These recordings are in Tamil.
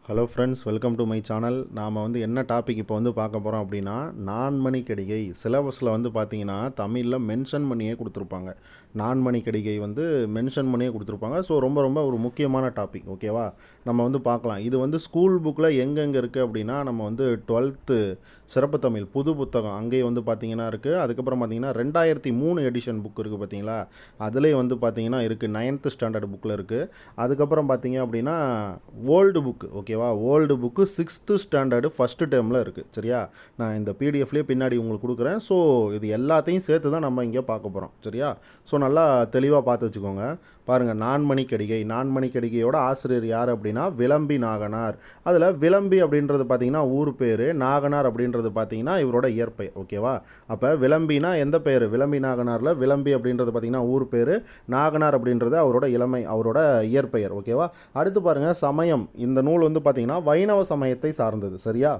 Hello friends, welcome to my channel. நாம் என்ன டாபிக் இப்போ பார்க்க போகிறோம் அப்படின்னா, நான்மணிக்கடிகை. சிலபஸில் பார்த்தீங்கன்னா தமிழில் மென்ஷன் பண்ணியே கொடுத்துருப்பாங்க. நான்மணிக்கடிகை மென்ஷன் பண்ணியே கொடுத்துருப்பாங்க. ஸோ ரொம்ப ரொம்ப ஒரு முக்கியமான டாபிக். ஓகேவா, நம்ம பார்க்கலாம். இது ஸ்கூல் புக்கில் எங்கெங்கே இருக்குது அப்படின்னா, நம்ம 12th சிறப்பு தமிழ் புது புத்தகம் அங்கேயே பார்த்தீங்கன்னா இருக்குது. அதுக்கப்புறம் பார்த்தீங்கன்னா 2003 எடிஷன் புக் இருக்குது பார்த்தீங்களா, அதிலே பார்த்தீங்கன்னா இருக்குது. 9th ஸ்டாண்டர்ட் புக்கில் இருக்குது. அதுக்கப்புறம் பார்த்தீங்க அப்படின்னா ஓல்டு புக்கு. ஓகேவா, old book 6th standard first டேர்மில் இருக்குது. சரியா, நான் இந்த பிடிஎஃப்லேயே பின்னாடி உங்களுக்கு கொடுக்குறேன். ஸோ இது எல்லாத்தையும் சேர்த்து தான் நம்ம இங்கே பார்க்க போகிறோம். சரியா, ஸோ நல்லா தெளிவாக பார்த்து வச்சுக்கோங்க. பாருங்கள், நான்மணிக்கடிகை. நான்மணிக்கடிகையோட ஆசிரியர் யார் அப்படின்னா விளம்பி நாகனார். அதில் விளம்பி அப்படின்றது பார்த்தீங்கன்னா ஊர் பேர், நாகனார் அப்படின்றது பார்த்தீங்கன்னா இவரோட இயற்பெயர். ஓகேவா, அப்போ விளம்பினா எந்த பெயர்? விளம்பி நாகனாரில் விளம்பி அப்படின்றது பார்த்தீங்கன்னா ஊர் பேர், நாகனார் அப்படின்றது அவரோட அவரோட இயற்பெயர். ஓகேவா, அடுத்து பாருங்கள், சமயம். இந்த நூல் பார்த்தீங்கன்னா வைணவ சமயத்தை சார்ந்தது. சரியா,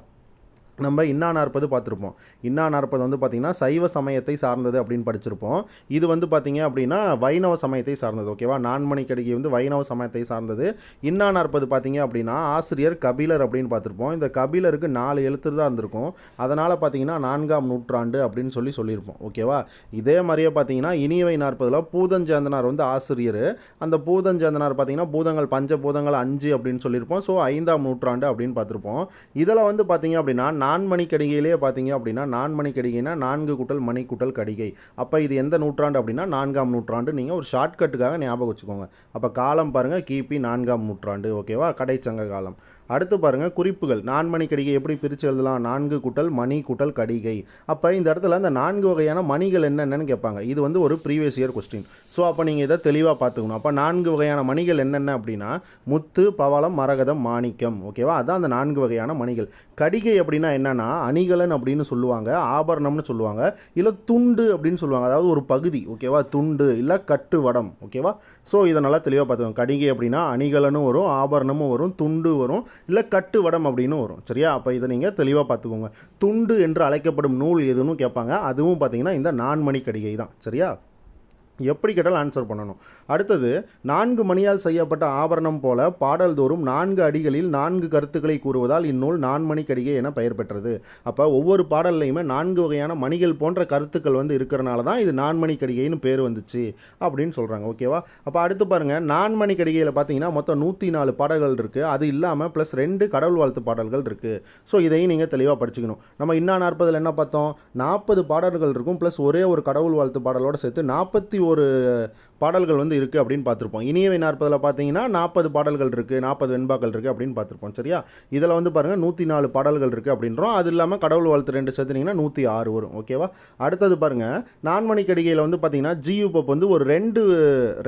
நம்ம இன்னா நாற்பது பார்த்துருப்போம். இன்னா நாற்பது பார்த்திங்கன்னா சைவ சமயத்தை சார்ந்தது அப்படின்னு படிச்சிருப்போம். இது பார்த்திங்க அப்படின்னா வைணவ சமயத்தை சார்ந்தது. ஓகேவா, நான்மணிக்கடிகை வைணவ சமயத்தை சார்ந்தது. இன்னா நாற்பது பார்த்திங்க அப்படின்னா ஆசிரியர் கபிலர் அப்படின்னு பார்த்துருப்போம். இந்த கபிலருக்கு 4 எழுத்து தான் இருந்திருக்கும். அதனால் பார்த்திங்கன்னா 4ஆம் நூற்றாண்டு அப்படின்னு சொல்லியிருப்போம். ஓகேவா, இதே மாதிரியே பார்த்திங்கன்னா இனியவை 40 பூதஞ்சேந்தனார் ஆசிரியர். அந்த பூதஞ்சேந்தனார் பார்த்திங்கன்னா பூதங்கள் பஞ்சபூதங்கள் 5 அப்படின்னு சொல்லியிருப்போம். ஸோ 5ஆம் நூற்றாண்டு அப்படின்னு பார்த்துருப்போம். இதில் பார்த்திங்க அப்படின்னா நான்மணிக்கடிகையிலே பார்த்தீங்க அப்படின்னா நான்மணிக்கடிகைனா 4 கூட்டல் மணி கூட்டல் கடிகை. அப்போ இது எந்த நூற்றாண்டு அப்படின்னா 4ஆம் நூற்றாண்டு. நீங்கள் ஒரு ஷார்ட்கட்டுக்காக ஞாபகம் வச்சுக்கோங்க. அப்போ காலம் பாருங்கள், கிபி 4ஆம் நூற்றாண்டு. ஓகேவா, கடைச்சங்க காலம். அடுத்து பாருங்கள், குறிப்புகள். நான்மணிக்கடிகை எப்படி பிரித்து எழுதலாம்? 4 கூட்டல் மணி கூட்டல் கடிகை. அப்போ இந்த இடத்துல அந்த 4 வகையான மணிகள் என்னென்னு கேட்பாங்க. இது ஒரு ப்ரீவியஸ் இயர் கொஸ்டின். ஸோ அப்போ நீங்கள் இதை தெளிவாக பார்த்துக்கணும். அப்போ 4 வகையான மணிகள் என்னென்ன அப்படின்னா முத்து, பவளம், மரகதம், மாணிக்கம். ஓகேவா, அதான் அந்த 4 வகையான மணிகள். கடிகை அப்படின்னா என்னென்னா அணிகலன் அப்படின்னு சொல்லுவாங்க, ஆபரணம்னு சொல்லுவாங்க, இல்லை துண்டு அப்படின்னு சொல்லுவாங்க. அதாவது ஒரு பகுதி. ஓகேவா, துண்டு இல்லை கட்டு வடம். ஓகேவா, ஸோ இதை நல்லா தெளிவாக பார்த்துக்கோங்க. கடிகை அப்படின்னா அணிகலனும் வரும், ஆபரணமும் வரும், துண்டு வரும், இல்லை கட்டு வடம் அப்படின்னு வரும். சரியா, அப்போ இதை நீங்கள் தெளிவாக பார்த்துக்கோங்க. துண்டு என்று அழைக்கப்படும் நூல் எதுன்னு கேட்பாங்க. அதுவும் பார்த்தீங்கன்னா இந்த நான்மணிக்கடிகை தான். சரியா, எப்படி கேட்டாலும் ஆன்சர் பண்ணணும். அடுத்தது, 4 மணியால் செய்யப்பட்ட ஆபரணம் போல பாடல்தோறும் 4 அடிகளில் 4 கருத்துக்களை கூறுவதால் இந்நூல் நான்மணிக்கடிகை என பெயர் பெற்றது. அப்போ ஒவ்வொரு பாடல்லையுமே 4 வகையான மணிகள் போன்ற கருத்துக்கள் இருக்கிறனால தான் இது நான்மணிக்கடிகைன்னு பேர் வந்துச்சு அப்படின்னு சொல்கிறாங்க. ஓகேவா, அப்போ அடுத்து பாருங்கள், நான்மணிக்கடிகையில் பார்த்தீங்கன்னா மொத்தம் 104 பாடல்கள் இருக்குது. அது இல்லாமல் ப்ளஸ் 2 கடவுள் வாழ்த்து பாடல்கள் இருக்குது. ஸோ இதையும் நீங்கள் தெளிவாக படிச்சுக்கணும். நம்ம இன்னா 40 என்ன பார்த்தோம்? 40 பாடல்கள் இருக்கும், ப்ளஸ் ஒரே ஒரு கடவுள் வாழ்த்து பாடலோடு சேர்த்து 41 பாடல்கள் இருக்குது அப்படின்னு பார்த்துருப்போம். இனியவை 40 பார்த்தீங்கன்னா 40 பாடல்கள் இருக்குது, 40 வெண்பாக்கள் இருக்குது அப்படின்னு பார்த்துருப்போம். சரியா, இதில் பாருங்கள் 104 பாடல்கள் இருக்குது அப்படின்றோம். அது இல்லாமல் கடவுள் வாழ்த்து 2 சேர்த்துனீங்கன்னா 106 வரும். ஓகேவா, அடுத்தது பாருங்கள், நான்மணிக்கடிகையில் பார்த்தீங்கன்னா ஜியு போப் ஒரு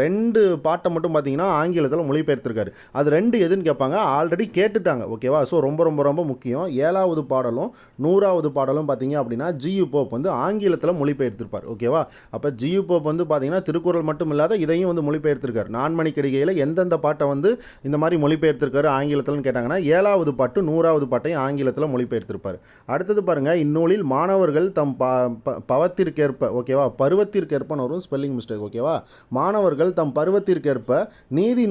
ரெண்டு பாட்டை மட்டும் பார்த்தீங்கன்னா ஆங்கிலத்தில் மொழிபெயர்த்திருக்காரு. அது 2 எதுன்னு கேட்பாங்க, ஆல்ரெடி கேட்டுட்டாங்க. ஓகேவா, ஸோ ரொம்ப ரொம்ப ரொம்ப முக்கியம். 7வது பாடலும் 100வது பாடலும் பார்த்தீங்க அப்படின்னா ஜியு போப் ஆங்கிலத்தில் மொழிபெயர்த்திருப்பார். ஓகேவா, அப்போ ஜியு போப் பார்த்தீங்கன்னா திருக்குறள் மட்டும் இல்லாத இதையும் மொழிபெயர்த்திருக்காரு. நான்மணிக்கடிகையில் எந்தெந்த பாட்டை இந்த மாதிரி மொழிபெயர்த்திருக்காரு ஆங்கிலத்தில்னு கேட்டாங்கன்னா 7வது பாட்டு 100வது பாட்டையும் ஆங்கிலத்தில் மொழிபெயர்த்திருப்பார். அடுத்தது பாருங்கள், இந்நூலில் மாணவர்கள் தம் பவத்திற்கேற்ப, ஓகேவா, பருவத்திற்கேற்பன்னு வரும், ஸ்பெல்லிங் மிஸ்டேக். ஓகேவா, மாணவர்கள் தம் பருவத்திற்கேற்ப நீதி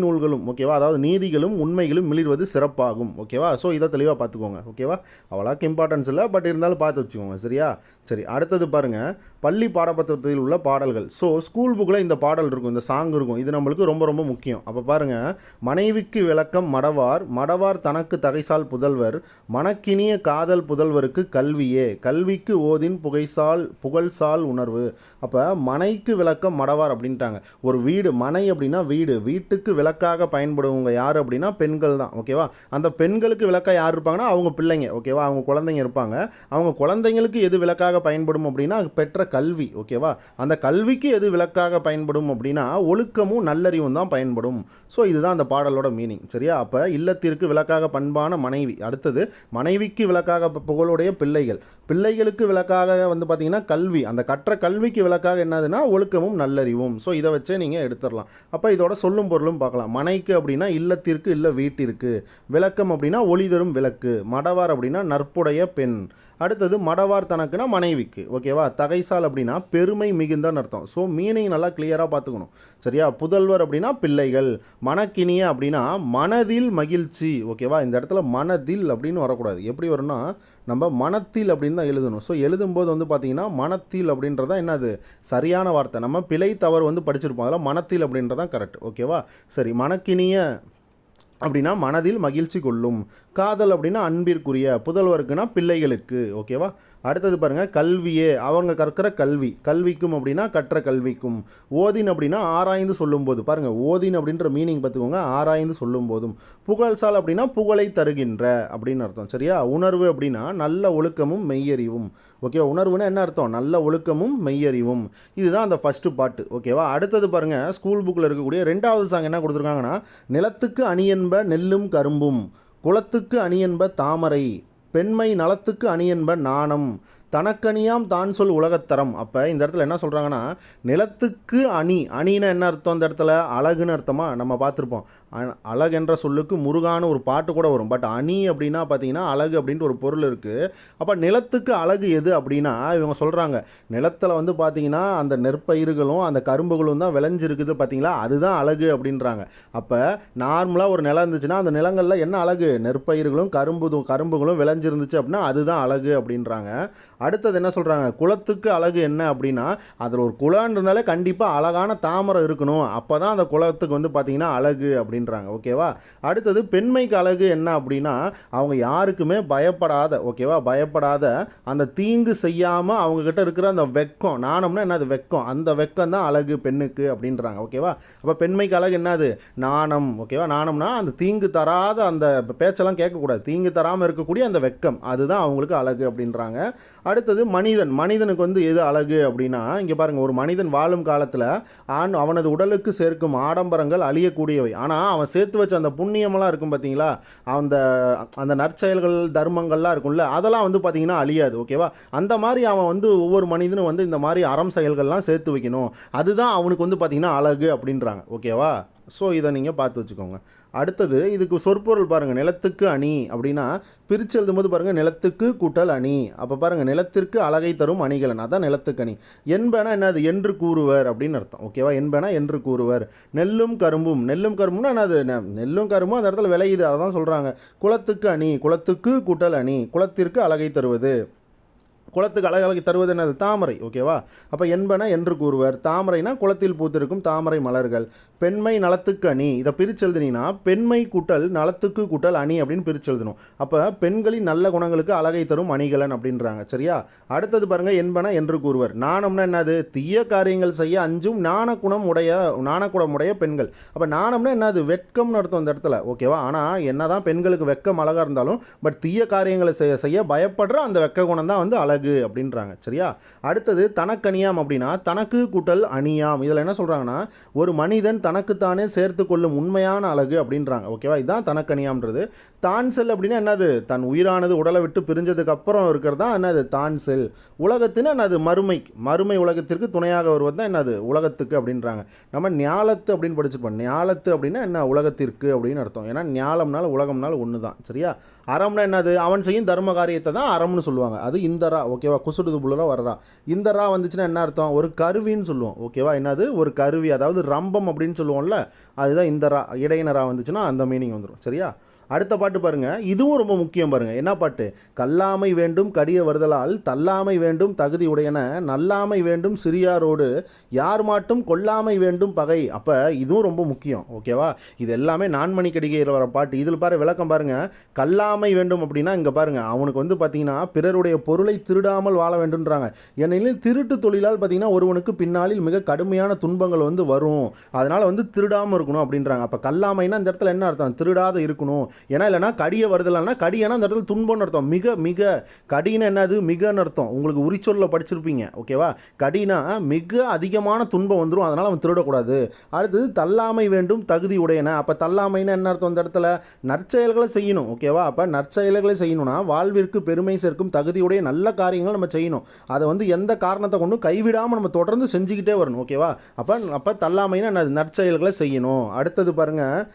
நூல்களும், ஓகேவா, அதாவது நீதிகளும் உண்மைகளும் மிளிர்வது சிறப்பாகும். ஓகேவா, ஸோ இதை தெளிவாக பார்த்துக்கோங்க. ஓகேவா, அவ்வளோக்கு இம்பார்ட்டன்ஸ் இல்லை, பட் இருந்தாலும் பார்த்து வச்சுக்கோங்க. சரியா, சரி, அடுத்தது பாருங்கள், பள்ளி பாடப்புத்தகத்தில் உள்ள பாடல்கள். ஸோ ஸ்கூல் புக்கில் இந்த பாடல் இருக்கும், இந்த சாங் இருக்கும். இது நம்மளுக்கு ரொம்ப ரொம்ப முக்கியம். அப்போ பாருங்கள், மனைவிக்கு விளக்கம் மடவார், மடவார் தனக்கு தகைசால் புதல்வர், மணக்கினிய காதல் புதல்வருக்கு கல்வியே, கல்விக்கு ஓதின் புகழ்சால் உணர்வு. அப்போ மனைக்கு விளக்கம் மடவார் அப்படின்ட்டாங்க. ஒரு வீடு, மனை அப்படின்னா வீடு, வீட்டுக்கு விளக்காக பயன்படுவங்க யார் அப்படின்னா பெண்கள் தான். ஓகேவா, அந்த பெண்களுக்கு விளக்காக யார் இருப்பாங்கன்னா அவங்க பிள்ளைங்க. ஓகேவா, அவங்க குழந்தைங்க இருப்பாங்க. அவங்க குழந்தைங்களுக்கு எது விளக்காக பயன்படும் அப்படின்னா பெற்ற கல்வி. ஓகேவா, அந்த கல்விக்கு எது விளக்காக பயன்படும் அப்படின்னா ஒழுக்கமும் நல்லறிவும் தான் பயன்படும். ஸோ இதுதான் அந்த பாடலோட மீனிங். சரியா, அப்போ இல்லத்திற்கு விளக்காக பண்பான மனைவி, அடுத்தது மனைவிக்கு விளக்காக புகழுடைய பிள்ளைகள், பிள்ளைகளுக்கு விளக்காக பார்த்தீங்கன்னா கல்வி, அந்த கற்ற கல்விக்கு விளக்காக என்னதுன்னா ஒழுக்கமும் நல்லறிவும். ஸோ இதை வச்சே நீங்கள் எடுத்துடலாம். அப்போ இதோட சொல்லும் பொருளும் பார்க்கலாம். மனைக்கு அப்படின்னா இல்லத்திற்கு இல்லை வீட்டிற்கு, விளக்கம் அப்படின்னா ஒளி தரும் விளக்கு, மடவார் அப்படின்னா நற்புடைய பெண், அடுத்தது மடவார் தனக்குனா மனைவிக்கு. ஓகேவா, தகைசால் அப்படின்னா பெருமை மிகுந்த பிள்ளைகள்னு அர்த்தம். ஸோ மீனிங் நல்லா கிளியராக பார்த்துக்கணும். சரியா? புதல்வர் அப்படின்னா பிள்ளைகள், மனக்கினிய அப்படின்னா மனதில் மகிழ்ச்சி. ஓகேவா? இந்த இடத்துல மனதில் அப்படின்னு வரக்கூடாது. எப்படி வரும்னா நம்ம மனத்தில் அப்படின்னு தான் எழுதணும். ஸோ எழுதும்போது வந்து பார்த்தீங்கன்னா மனத்தில் அப்படின்றதான் என்னது சரியான வார்த்தை. நம்ம பிழை தவறு வந்து படிச்சிருப்போம். அதெல்லாம் மனத்தில் அப்படின்றதான் கரெக்ட். ஓகேவா? சரி, மனக்கினிய அப்படின்னா மனதில் மகிழ்ச்சி கொள்ளும். காதல் அப்படின்னா அன்பிற்குரிய. புதல்வருக்குன்னா பிள்ளைகளுக்கு. ஓகேவா? அடுத்தது பாருங்கள், கல்வியே அவங்க கற்கிற கல்வி. கல்விக்கும் அப்படின்னா கற்ற கல்விக்கும். ஓதின் அப்படின்னா ஆராய்ந்து சொல்லும்போது. பாருங்கள், ஓதின் அப்படின்ற மீனிங் பார்த்துக்கோங்க, ஆராய்ந்து சொல்லும் போதும். புகழ்சால் அப்படின்னா புகழை தருகின்ற அப்படின்னு அர்த்தம். சரியா? உணர்வு அப்படின்னா நல்ல ஒழுக்கமும் மெய்யறிவும். ஓகேவா? உணர்வுனா என்ன அர்த்தம்? நல்ல ஒழுக்கமும் மெய்யறிவும். இதுதான் அந்த ஃபஸ்ட்டு பாட்டு. ஓகேவா? அடுத்தது பாருங்கள், ஸ்கூல் புக்கில் இருக்கக்கூடிய 2வது சாங் என்ன கொடுத்துருக்காங்கன்னா, நிலத்துக்கு அணியன்ப நெல்லும் கரும்பும், குளத்துக்கு அணியன்ப தாமரை, பெண்மை நலத்துக்கு அணியன்ப நாணம், தனக்கணியாம் தான் சொல் உலகத்தரம். அப்போ இந்த இடத்துல என்ன சொல்கிறாங்கன்னா, நிலத்துக்கு அணி. அணின்னா என்ன அர்த்தம்? இந்த இடத்துல அழகுன்னு அர்த்தமா? நம்ம பார்த்துருப்போம். அழகென்ற சொல்லுக்கு முருகான ஒரு பாட்டு கூட வரும். பட் அணி அப்படின்னா பார்த்தீங்கன்னா அழகு அப்படின்ட்டு ஒரு பொருள் இருக்குது. அப்போ நிலத்துக்கு அழகு எது அப்படின்னா இவங்க சொல்கிறாங்க, நிலத்தில் வந்து பார்த்தீங்கன்னா அந்த நெற்பயிர்களும் அந்த கரும்புகளும் தான் விளைஞ்சிருக்குது பார்த்தீங்களா, அதுதான் அழகு அப்படின்றாங்க. அப்போ நார்மலாக ஒரு நிலம் இருந்துச்சுன்னா அந்த நிலங்களில் என்ன அழகு? நெற்பயிர்களும் கரும்புகளும் விளைஞ்சிருந்துச்சு அப்படின்னா அதுதான் அழகு அப்படின்றாங்க. அடுத்தது என்ன சொல்கிறாங்க, குளத்துக்கு அழகு என்ன அப்படின்னா, அதில் ஒரு குளம் இருந்தாலே கண்டிப்பாக அழகான தாமரை இருக்கணும், அப்போ தான் அந்த குளத்துக்கு வந்து பார்த்திங்கன்னா அழகு அப்படின்றாங்க. ஓகேவா? அடுத்தது பெண்மைக்கு அழகு என்ன அப்படின்னா, அவங்க யாருக்குமே பயப்படாத, ஓகேவா, பயப்படாத, அந்த தீங்கு செய்யாமல் அவங்கக்கிட்ட இருக்கிற அந்த வெக்கம். நாணம்னா என்னது? வெக்கம். அந்த வெக்கம் தான் அழகு பெண்ணுக்கு அப்படின்றாங்க. ஓகேவா? அப்போ பெண்மைக்கு அழகு என்னது? நாணம். ஓகேவா? நாணம்னா அந்த தீங்கு தராத அந்த பேச்செல்லாம் கேட்கக்கூடாது, தீங்கு தராமல் இருக்கக்கூடிய அந்த வெக்கம், அதுதான் அவங்களுக்கு அழகு அப்படின்றாங்க. அடுத்தது மனிதனுக்கு வந்து எது அழகு அப்படின்னா, இங்கே பாருங்கள், ஒரு மனிதன் வாழும் காலத்தில் அவனது உடலுக்கு சேர்க்கும் ஆடம்பரங்கள் அழியக்கூடியவை. ஆனால் அவன் சேர்த்து வச்ச அந்த புண்ணியமெல்லாம் இருக்கும் பார்த்தீங்களா, அந்த அந்த நற்செயல்கள் தர்மங்கள்லாம் இருக்கும்ல, அதெல்லாம் வந்து பார்த்திங்கன்னா அழியாது. ஓகேவா? அந்த மாதிரி அவன் வந்து ஒவ்வொரு மனிதனும் வந்து இந்த மாதிரி அறம் செயல்கள்லாம் சேர்த்து வைக்கணும், அதுதான் அவனுக்கு வந்து பார்த்திங்கன்னா அழகு அப்படின்றாங்க. ஓகேவா? ஸோ இதை நீங்கள் பார்த்து வச்சுக்கோங்க. அடுத்தது இதுக்கு சொற்பொருள் பாருங்கள், நிலத்துக்கு அணி அப்படின்னா பிரித்து எழுதும்போது பாருங்கள், நிலத்துக்கு கூட்டல் அணி. அப்போ பாருங்கள், நிலத்திற்கு அழகை தரும் அணிகலன், அதான் நிலத்துக்கு அணி. என்பனா என்னது? என்று கூறுவர் அப்படின்னு அர்த்தம். ஓகேவா? என்பனா என்று கூறுவர். நெல்லும் கரும்பும். நெல்லும் கரும்புனா என்னது? நெல்லும் கரும்பும் அந்த இடத்துல விளையுது, அதை தான் சொல்கிறாங்க. குளத்துக்கு அணி, குளத்துக்கு கூட்டல் அணி, குளத்திற்கு அழகை தருவது. குளத்துக்கு அழகழகி தருவது என்னது? தாமரை. ஓகேவா? அப்போ என்பன என்று கூறுவர். தாமரைனா குளத்தில் பூத்திருக்கும் தாமரை மலர்கள். பெண்மை நலத்துக்கு அணி, இதை பிரித்து எழுதுனீங்கன்னா பெண்மை கூட்டல் நலத்துக்கு கூட்டல் அணி அப்படின்னு பிரித்து எழுதணும். அப்போ பெண்களின் நல்ல குணங்களுக்கு அழகை தரும் அணிகலன் அப்படின்றாங்க. சரியா? அடுத்தது பாருங்கள், என்பன என்று கூறுவர். நாணம்னா என்னது? தீய காரியங்கள் செய்ய அஞ்சும் நாணக்குணமுடைய பெண்கள். அப்போ நாணம்னா என்னது? வெட்கம்னு அர்த்தம் இந்த இடத்துல. ஓகேவா? ஆனால் என்னதான் பெண்களுக்கு வெட்கம் அழகாக இருந்தாலும் பட் தீய காரியங்களை செய்ய பயப்படுற அந்த வெட்க குணம் தான் வந்து அழகு அப்படின்றாங்க. சரியா? அடுத்தது தனக்கணியாம் அப்படின்னா தனக்கு கூட்டல் அணியாம். இதில் என்ன சொல்கிறாங்கன்னா, ஒரு மனிதன் தனக்குத்தானே சேர்த்து கொள்ளும் உண்மையான அழகு அப்படின்றாங்க. ஓகேவா? இதுதான் தனக்கணியாம்ன்றது. தான் செல் அப்படின்னா என்னது? தன் உயிரானது உடலை விட்டு பிரிஞ்சதுக்கு அப்புறம் இருக்கிறது தான் என்னது? தான் செல். உலகத்தின்னு என்னது? மறுமை உலகத்திற்கு துணையாக வருவது தான் என்னது? உலகத்துக்கு அப்படின்றாங்க. நம்ம ஞாலத்து அப்படின்னு படிச்சிருப்போம். ஞாலத்து அப்படின்னா என்ன? உலகத்திற்கு அப்படின்னு அர்த்தம். ஏன்னா ஞாலம்னால உலகம்னால ஒன்று தான். சரியா? அறம்னா என்னது? அவன் செய்யும் தர்ம காரியத்தை தான் அறம்னு சொல்லுவாங்க. அது இந்தரா. ஓகேவா? குசுடுது புள்ளரா வர்றா. இந்தரா வந்துச்சுன்னா என்ன அர்த்தம்? ஒரு கருவின்னு சொல்லுவோம். ஓகேவா? என்னது? ஒரு கருவி, அதாவது ரம்பம் அப்படின்னு சொல்லுவோம்ல, அதுதான் இந்தரா. இடையினரா வந்துச்சுன்னா அந்த மீனிங் வந்துடும். சரியா? அடுத்த பாட்டு பாருங்கள், இதுவும் ரொம்ப முக்கியம் பாருங்கள். என்ன பாட்டு? கல்லாமை வேண்டும் கடிய வருதலால் தள்ளாமை வேண்டும் தகுதி உடையன, நல்லாமை வேண்டும் சிறியாரோடு யார் மாட்டும் கொல்லாமை வேண்டும் பகை. அப்போ இதுவும் ரொம்ப முக்கியம். ஓகேவா? இது எல்லாமே நான்மணி கடிகையில் வர பாட்டு. இதில் பாரு விளக்கம் பாருங்கள். கல்லாமை வேண்டும் அப்படின்னா இங்கே பாருங்கள், அவனுக்கு வந்து பார்த்தீங்கன்னா பிறருடைய பொருளை திருடாமல் வாழ வேண்டும்ன்றாங்க. ஏனெனில் திருட்டு தொழிலால் பார்த்தீங்கன்னா ஒருவனுக்கு பின்னாளில் மிக கடுமையான துன்பங்கள் வந்து வரும், அதனால் வந்து திருடாமல் இருக்கணும் அப்படின்றாங்க. அப்போ கல்லாமைனா இந்த இடத்துல என்ன அர்த்தம்? திருடாத இருக்கணும். ஏன்னா இல்லைனா கடிய வருதல்னா, கடியனா அந்த இடத்துல துன்பம்னு அர்த்தம். மிக கடினா என்னது? மிகன்னு அர்த்தம். உங்களுக்கு உரிச்சொல்ல படிச்சிருப்பீங்க. ஓகேவா? கடினா மிக அதிகமான துன்பம் வந்துடும், அதனால் அவன் திருடக்கூடாது. அடுத்தது தள்ளாமை வேண்டும் தகுதி உடையன. அப்போ தள்ளாமைன்னா என்ன அர்த்தம்? இந்த இடத்துல நற்செயல்களை செய்யணும். ஓகேவா? அப்போ நற்செயல்களை செய்யணும்னா வாழ்விற்கு பெருமை சேர்க்கும் தகுதியுடைய நல்ல காரியங்கள் நம்ம செய்யணும். அதை வந்து எந்த காரணத்தை கொண்டும் கைவிடாமல் நம்ம தொடர்ந்து செஞ்சுக்கிட்டே வரணும். ஓகேவா? அப்போ தள்ளாமைன்னா என்னது? நற்செயல்களை செய்யணும். அடுத்தது பாருங்கள்,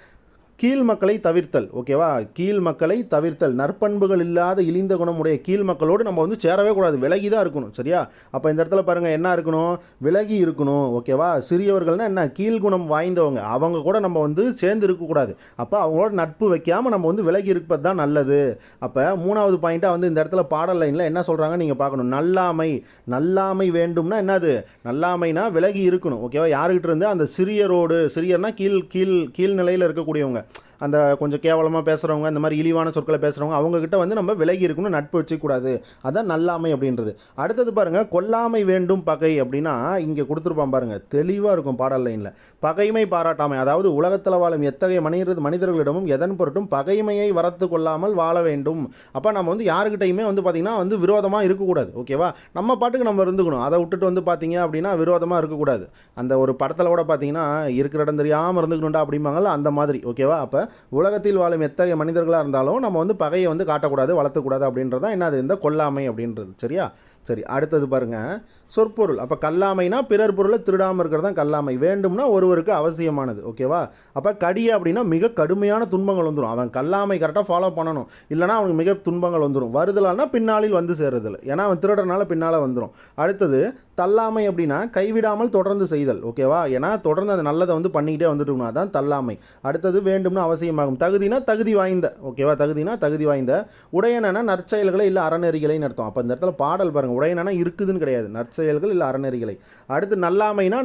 கீழ் மக்களை தவிர்த்தல். ஓகேவா, கீழ் மக்களை தவிர்த்தல், நற்பண்புகள் இல்லாத இழிந்த குணமுடைய கீழ் மக்களோடு நம்ம வந்து சேரவே கூடாது, விலகி தான் இருக்கணும். சரியா, அப்போ இந்த இடத்துல பாருங்கள் என்ன இருக்கணும், விலகி இருக்கணும். ஓகேவா, சிறியவர்கள்னா என்ன, கீழ்குணம் வாய்ந்தவங்க, அவங்க கூட நம்ம வந்து சேர்ந்து இருக்கக்கூடாது. அப்போ அவங்களோட நட்பு வைக்காமல் நம்ம வந்து விலகி இருப்பது தான் நல்லது. அப்போ 3வது பாயிண்ட்டாக வந்து இந்த இடத்துல பாடல் லைனில் என்ன சொல்கிறாங்க நீங்கள் பார்க்கணும். நல்லாமை, நல்லாமை வேண்டும்னா என்னது, நல்லாமைனா விலகி இருக்கணும். ஓகேவா, யாருக்கிட்ட இருந்து, அந்த சிறியரோடு, சிறியர்னா கீழ் கீழ் கீழ்நிலையில் இருக்கக்கூடியவங்க, அந்த கொஞ்சம் கேவலமாக பேசுகிறவங்க, இந்த மாதிரி இழிவான சொற்களை பேசுகிறவங்க, அவங்கக்கிட்ட வந்து நம்ம விலகி இருக்கணும், நட்பு வச்சுக்கூடாது. அதான் நல்லாமை அப்படின்றது. அடுத்தது பாருங்கள், கொல்லாமை வேண்டும் பகை அப்படின்னா இங்கே கொடுத்துருப்பான் பாருங்கள், தெளிவாக இருக்கும் பாடல் லைனில். பகைமை பாராட்டாமை, அதாவது உலகத்தில் வாழும் எத்தகைய மனிதர்களிடமும் எதன் பொருட்டும் பகைமையை வரத்து கொள்ளாமல் வாழ வேண்டும். அப்போ நம்ம வந்து யாருக்கிட்டையுமே வந்து பார்த்திங்கன்னா வந்து விரோதமாக இருக்கக்கூடாது. ஓகேவா, நம்ம பாட்டுக்கு நம்ம இருந்துக்கணும். அதை விட்டுட்டு வந்து பார்த்தீங்க அப்படின்னா விரோதமாக இருக்கக்கூடாது. அந்த ஒரு படத்தில் கூட பார்த்தீங்கன்னா இருக்கிற இடம் தெரியாமல் இருந்துக்கணும்டா அப்படிம்பாங்கல்ல, அந்த மாதிரி. ஓகேவா, அப்போ உலகத்தில் வாழும் எத்தகைய மனிதர்களாக இருந்தாலும் நம்ம வந்து பகையை வந்து காட்டக்கூடாது, வளர்த்தக்கூடாது அப்படின்றது தான் என்னது, இந்த கொல்லாமை அப்படின்றது. சரியா, சரி, அடுத்தது பாருங்கள், சொற்பொருள். அப்போ கல்லாமைனா பிறர் பொருளை திருடாமல் இருக்கிறது தான் கல்லாமை. வேண்டும்னா ஒருவருக்கு அவசியமானது. ஓகேவா, அப்போ கடிய அப்படின்னா மிக கடுமையான துன்பங்கள் வந்துடும். அவன் கல்லாமை கரெக்டாக ஃபாலோ பண்ணணும், இல்லைனா அவனுக்கு மிக துன்பங்கள் வந்துடும். வருதலானா பின்னாளில் வந்து சேருதல், ஏன்னா அவன் திருடுறனால பின்னால் வந்துடும். அடுத்தது தள்ளாமை அப்படின்னா கைவிடாமல் தொடர்ந்து செய்தல். ஓகேவா, ஏன்னா தொடர்ந்து அந்த நல்லதை வந்து பண்ணிக்கிட்டே வந்துட்டோம்னா தான் தள்ளாமை. அடுத்தது வேண்டும்னா அவசியமாகும். தகுதினா தகுதி வாய்ந்த. ஓகேவா, தகுதினா தகுதி வாய்ந்த. உடையனா நற்செயல்களை இல்லை அறநெறிகளைன்னு அர்த்தம். அப்போ இந்த இடத்துல பாடல் பாருங்கள், உடையனா இருக்குதுன்னு கிடையாது, நற்செயல்கள் இல்லை அறநெறிகளை. அடுத்து நல்லாமைனா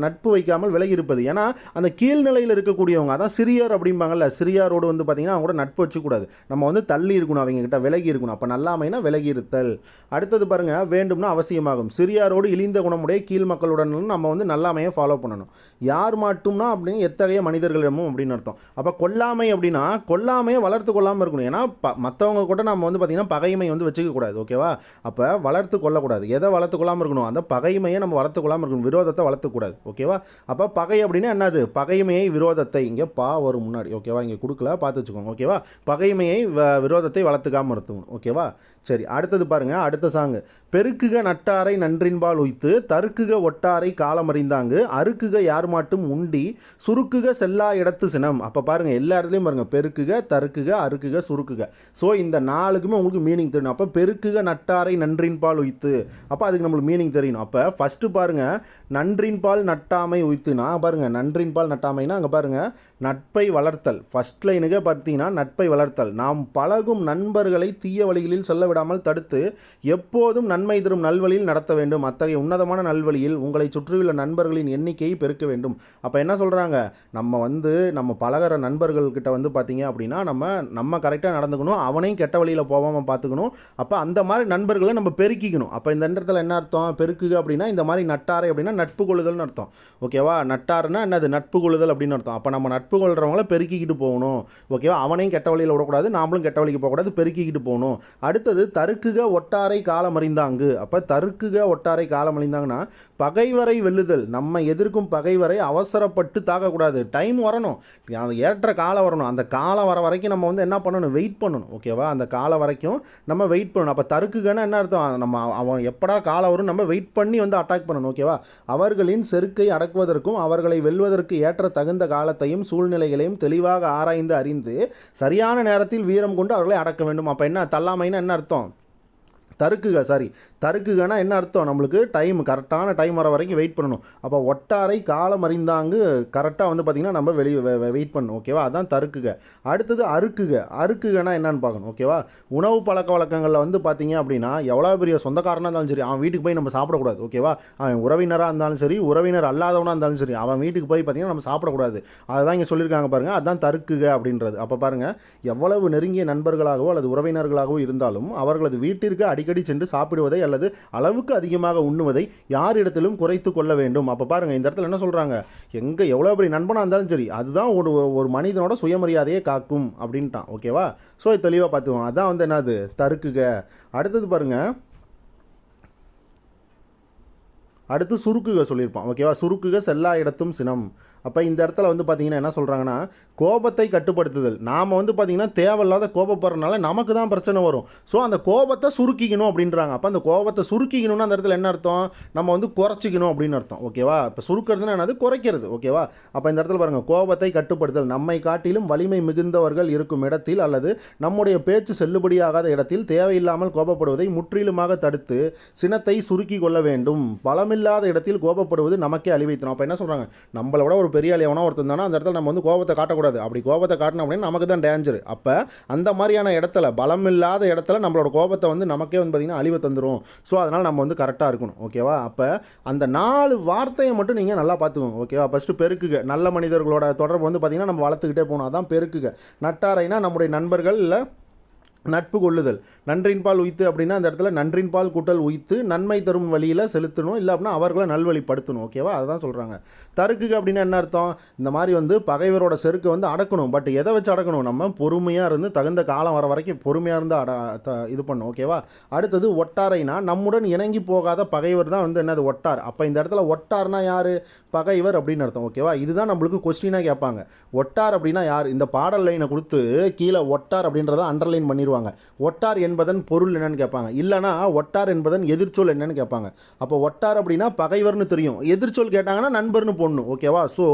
நட்பு வைக்காமல் விலகி இருப்பது. ஏன்னா அந்த கீழ்நிலையில் இருக்கக்கூடியவங்க, அதான் சிறியர் அப்படிம்பாங்கல்ல, சிறியாரோடு வந்து பார்த்திங்கன்னா அவங்க கூட நட்பு வச்சுக்கூடாது, நம்ம வந்து தள்ளி இருக்கணும், அவங்க கிட்ட விலகி இருக்கணும். அப்போ நல்லாமைனா விலகி இருத்தல். அடுத்தது பாருங்கள், வேண்டும்னா அவசியமாகும். சிறியாரோடு இழிந்த குணமுடைய கீழ் மக்களுடன் நம்ம வந்து நல்லாமையை ஃபாலோ பண்ணணும். யார் மட்டும்னா அப்படின்னு எத்தகைய மனிதர்களிடமும் அப்படின்னு அர்த்தம். அப்போ கொல்லாமை அப்படின்னா கொல்லாமையை வளர்த்து கொள்ளாமல் இருக்கணும். ஏன்னா மற்றவங்க கூட நம்ம வந்து பார்த்திங்கன்னா பகைமை வந்து வச்சுக்க கூடாது. ஓகேவா, அப்போ வளர்த்து கொள்ளக்கூடாது. எதை வளர்த்து கொள்ளாமல் இருக்கணும், அந்த பகைமையை நம்ம வளர்த்து கொள்ளாமல் இருக்கணும், விரோதத்தை வளர்த்துக்கூடாது. ஓகேவா, அப்போ பகை அப்படின்னா என்னது, பகைமையை விரோதத்தை, இங்கே வரும் முன்னாடி. ஓகேவா, இங்கே கொடுக்கல, பார்த்து வச்சுக்கோங்க. ஓகேவா, பகைமையை விரோதத்தை வளர்த்துக்காமல் இருக்கணும். ஓகேவா, சரி, அடுத்தது பாருங்கள், அடுத்த சாங்கு. பெருக்குக நட்டாரை நன்றின்பால் உய்த்து தருக்குக ஒட்டாரை காலமறிந்தாங்கு அறுக்குக யார் மாட்டும் உண்டி சுருக்குக செல்லா இடத்து சினம். அப்போ பாருங்கள், எல்லா இடத்துலையும் பாருங்கள், பெருக்குக, தருக்குக, அறுக்குக, சுருக்குக. ஸோ இந்த நாளுக்குமே உங்களுக்கு மீனிங் தெரியணும். அப்போ பெருக்குக நட்டாரை நன்றின்பால் உய்த்து, அப்போ அதுக்கு நம்மளுக்கு மீனிங் தெரியணும். அப்போ ஃபஸ்ட்டு பாருங்கள், நன்றின்பால் நட்டாமை உய்த்துனா பாருங்கள், நன்றின்பால் நட்டாமைனா அங்கே பாருங்கள், நட்பை வளர்த்தல். ஃபஸ்ட் லைனுக்கு பார்த்தீங்கன்னா நட்பை வளர்த்தல். நாம் பழகும் நண்பர்களை தீய வழிகளில் செல்ல விடாமல் தடுத்து எப்போதும் நன்மை தரும் நல்வழியில் நடத்த வேண்டும். அத்தகைய உன்னதமான நல்வழியில் உங்களை சுற்றியுள்ள நண்பர்களின் எண்ணிக்கையை பெருக்க வேண்டும். அப்போ என்ன சொல்கிறாங்க, நம்ம வந்து நம்ம பழகிற நண்பர்கள்கிட்ட வந்து பார்த்தீங்க அப்படின்னா நம்ம கரெக்டாக நடந்துக்கணும், அவனையும் கெட்ட வழியில் போகாமல் பார்த்துக்கணும். அப்போ அந்த மாதிரி நண்பர்களை நம்ம பெருக்கிக்கணும். அப்போ இந்த இடத்துல என்ன அர்த்தம், பெருக்குக அப்படின்னா இந்த மாதிரி நட்டாரை அப்படின்னா நட்பு கொள்ளுதல்னு அர்த்தம். ஓகேவா, நட்டாருன்னா என்னது, நட்பு கொள்ளுதல் அப்படின்னு அர்த்தம். அப்போ நம்ம நட்பு கொள்கிறவங்கள பெருக்கிக்கிட்டு போகணும். ஓகேவா, அவனையும் கெட்ட வழியில் விடக்கூடாது, நாமளும் கெட்ட வழிக்கு போகக்கூடாது, பெருக்கிக்கிட்டு போகணும். அடுத்தது தருக்குக ஒட்டாரை காலமறிந்தாங்கு. அப்போ தருக்குக ஒட்டாரை காலமறிந்தாங்கன்னா பகைவரை வெல்லுதல். நம்ம எதிர்க்கும் பகைவரை அவசரப்பட்டு தாக்கக்கூடாது, டைம் வரணும், அந்த ஏற்ற காலம் வரணும். அந்த காலம் வர வரைக்கும் நம்ம வந்து என்ன பண்ணணும், வெயிட் பண்ணணும். ஓகேவா, அந்த காலம் வரைக்கும் நம்ம வெயிட் பண்ணணும். அப்போ தருக்குகன்னா என்ன அர்த்தம், நம்ம அவன் எப்படா காலம் வரும் நம்ம வெயிட் பண்ணி வந்து அட்டாக் பண்ணணும். ஓகேவா, அவர்களின் செருக்கை அடக்குவதற்கும் அவர்களை வெல்வதற்கு ஏற்ற தகுந்த காலத்தையும் சூழ்நிலைகளையும் தெளிவாக ஆராய்ந்து அறிந்து சரியான நேரத்தில் வீரம் கொண்டு அவர்களை அடக்க வேண்டும். அப்போ என்ன தள்ளாமைன்னா என்ன அர்த்தம், தருக்குகனா என்ன அர்த்தம், நம்மளுக்கு டைம், கரெக்டான டைம் வர வரைக்கும் வெயிட் பண்ணணும். அப்போ ஒட்டாரை காலம் அறிந்தாங்கு கரெக்டாக வந்து பார்த்திங்கன்னா நம்ம வெயிட் பண்ணணும். ஓகேவா, அதான் தருக்குக. அடுத்தது அறுக்குகனா என்னன்னு பார்க்கணும். ஓகேவா, உணவு பழக்க வழக்கங்களில் வந்து பார்த்திங்க அப்படின்னா எவ்வளோ பெரிய சொந்தக்காரனாக இருந்தாலும் சரி அவன் வீட்டுக்கு போய் நம்ம சாப்பிடக்கூடாது. ஓகேவா, அவன் உறவினராக இருந்தாலும் சரி உறவினர் அல்லாதவனாக இருந்தாலும் சரி அவன் வீட்டுக்கு போய் பார்த்திங்கன்னா நம்ம சாப்பிடக்கூடாது. அதை தான் இங்கே சொல்லியிருக்காங்க பாருங்கள், அதுதான் தருக்குக அப்படின்றது. அப்போ பாருங்கள், எவ்வளவு நெருங்கிய நண்பர்களாகவோ அல்லது உறவினர்களாகவோ இருந்தாலும் அவர்களது வீட்டிற்கு அடிக்கடி சென்று சாப்பிடுவதை அல்லது அளவுக்கு அதிகமாக உண்ணுவதை யாரிடத்திலும் குறைத்து கொள்ள வேண்டும். அப்போ பாருங்கள், இந்த இடத்துல என்ன சொல்கிறாங்க, எங்கே எவ்வளோ பெரிய நண்பனாக இருந்தாலும் சரி அதுதான் ஒரு மனிதனோட சுயமரியாதையை காக்கும் அப்படின்ட்டான். ஓகேவா, ஸோ இது தெளிவாக பார்த்துவோம். அதான் வந்து என்னது, தருக்குக. அடுத்தது பாருங்கள், அடுத்து சுருக்குக சொல்லியிருப்பான். ஓகேவா, சுருக்குக செல்லா இடத்தும் சினம். அப்போ இந்த இடத்துல வந்து பார்த்திங்கன்னா என்ன சொல்கிறாங்கன்னா, கோபத்தை கட்டுப்படுத்துதல். நாம் வந்து பார்த்திங்கன்னா தேவையில்லாத கோபப்படுறதுனால நமக்கு தான் பிரச்சனை வரும். ஸோ அந்த கோபத்தை சுருக்கிக்கணும் அப்படின்றாங்க. அப்போ அந்த கோபத்தை சுருக்கிக்கணும்னா அந்த இடத்துல என்ன அர்த்தம், நம்ம வந்து குறைச்சிக்கணும் அப்படின்னு அர்த்தம். ஓகேவா? இப்போ சுருக்கிறதுனா என்னது, குறைக்கிறது. ஓகேவா? அப்போ இந்த இடத்துல பாருங்கள், கோபத்தை கட்டுப்படுத்தல். நம்மை காட்டிலும் வலிமை மிகுந்தவர்கள் இருக்கும் இடத்தில் அல்லது நம்முடைய பேச்சு செல்லுபடியாகாத இடத்தில் தேவையில்லாமல் கோபப்படுவதை முற்றிலுமாக தடுத்து சினத்தை சுருக்கி கொள்ள வேண்டும். பலமில்லாத இடத்தில் கோபப்படுவது நமக்கே அழிவை தரும். அப்போ என்ன சொல்கிறாங்க, நம்மளை விட ஒரு பெரிய ஆள் எவனோ ஒருத்தன் தானே அந்த இடத்துல நம்ம வந்து கோபத்தை காட்டக்கூடாது. அப்படி கோபத்தை காட்டணும் அப்படின்னு நமக்கு தான் டேஞ்சர். அப்போ அந்த மாதிரியான இடத்துல, பலமில்லாத இடத்துல நம்மளோட கோபத்தை வந்து நமக்கே வந்து பார்த்திங்கன்னா அழிவை தந்துடும். ஸோ அதனால் நம்ம வந்து கரெக்டாக இருக்கணும். ஓகேவா? அப்போ அந்த 4 வார்த்தையை மட்டும் நீங்கள் நல்லா பார்த்துக்கோங்க. ஓகேவா? ஃபஸ்ட்டு பெருக்குக. நல்ல மனிதர்களோட தொடர்பு வந்து பார்த்திங்கன்னா நம்ம வளர்த்துக்கிட்டே போகணும். அதான் பெருக்குக. நட்டாரைனா நம்முடைய நண்பர்கள், இல்லை நட்பு கொள்ளுதல். நன்றின் பால் உய்த்து அப்படின்னா அந்த இடத்துல நன்றின் பால் கூட்டல் உய்த்து நன்மை தரும் வழியில் செலுத்தணும், இல்லை அப்படின்னா அவர்களை நல்வழிப்படுத்தணும். ஓகேவா? அதுதான் சொல்கிறாங்க. தருக்குக்கு அப்படின்னா என்ன அர்த்தம், இந்த மாதிரி வந்து பகைவரோட செருக்கை வந்து அடக்கணும். பட் எதை வச்சு அடக்கணும், நம்ம பொறுமையாக இருந்து தகுந்த காலம் வர வரைக்கும் பொறுமையாக இருந்து இது பண்ணணும். ஓகேவா? அடுத்தது ஒட்டாரைனா நம்முடன் இணங்கி போகாத பகைவர் தான் வந்து என்னது, ஒட்டார். அப்போ இந்த இடத்துல ஒட்டார்னா யார், பகைவர் அப்படின்னு அர்த்தம். ஓகேவா? இதுதான் நம்மளுக்கு கொஸ்டினாக கேட்பாங்க. ஒட்டார் அப்படின்னா யார், இந்த பாடல் லைனை கொடுத்து கீழே ஒட்டார் அப்படின்றத அண்டர்லைன் பண்ணிடுவாங்க. ஒட்டார் என்பதன் பொருள் என்னன்னு கேட்பாங்க. இல்லைனா ஒட்டார் என்பதன் எதிர்ச்சொல் என்னன்னு கேட்பாங்க. அப்போ ஒட்டார் அப்படின்னா பகைவர்னு தெரியும், எதிர்ச்சொல் கேட்டாங்கன்னா நண்பர்னு போடணும். ஓகேவா? ஸோ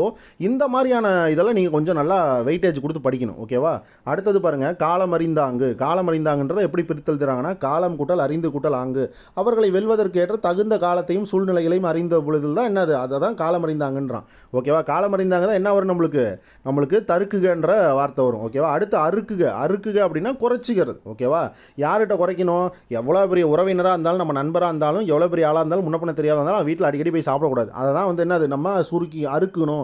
இந்த மாதிரியான இதெல்லாம் நீங்கள் கொஞ்சம் நல்லா வெயிட்டேஜ் கொடுத்து படிக்கணும். ஓகேவா? அடுத்தது பாருங்கள், காலம் அறிந்தாங்கு. காலம் அறிந்தாங்கன்றதை எப்படி பிரித்தல் தராங்கன்னா, காலம் கூட்டல் அறிந்து கூட்டல் ஆங்கு. அவர்களை வெல்வதற்கு ஏற்ற தகுந்த காலத்தையும் சூழ்நிலைகளையும் அறிந்த பொழுதில் தான் என்னது, அதை தான் காலம் அறிந்தாங்கன்றான். ஓகேவா? காலம் அறிந்தாங்க தான் என்ன வரும், நம்மளுக்கு தருக்குகன்ற வார்த்தை வரும். ஓகேவா? அடுத்து அறுக்குக. அறுக்குக அப்படின்னா குறைச்சிக்கிறது. ஓகேவா? யார்கிட்ட குறைக்கணும், எவ்வளோ பெரிய உறவினராக இருந்தாலும், நம்ம நண்பராக இருந்தாலும், எவ்வளோ பெரிய ஆளாக இருந்தாலும், முன்னப்பண்ண தெரியாத இருந்தாலும் வீட்டில் அடிக்கடி போய் சாப்பிடக்கூடாது. அதை தான் வந்து என்னது, நம்ம சுருக்கி அறுக்கணும்.